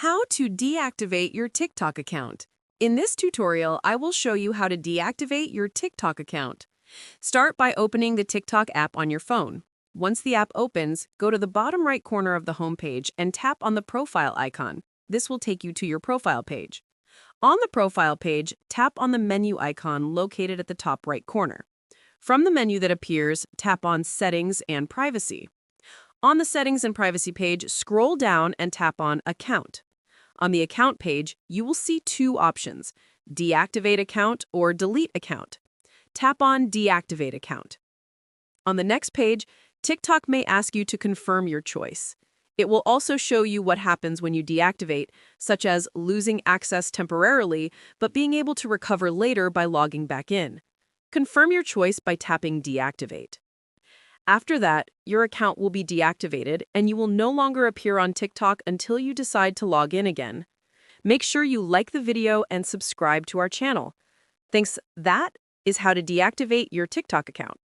How to deactivate your TikTok account. In this tutorial, I will show you how to deactivate your TikTok account. Start by opening the TikTok app on your phone. Once the app opens, go to the bottom right corner of the homepage and tap on the profile icon. This will take you to your profile page. On the profile page, tap on the menu icon located at the top right corner. From the menu that appears, tap on Settings and Privacy. On the Settings and Privacy page, scroll down and tap on Account. On the Account page, you will see two options, Deactivate Account or Delete Account. Tap on Deactivate Account. On the next page, TikTok may ask you to confirm your choice. It will also show you what happens when you deactivate, such as losing access temporarily, but being able to recover later by logging back in. Confirm your choice by tapping Deactivate. After that, your account will be deactivated and you will no longer appear on TikTok until you decide to log in again. Make sure you like the video and subscribe to our channel. Thanks. That is how to deactivate your TikTok account.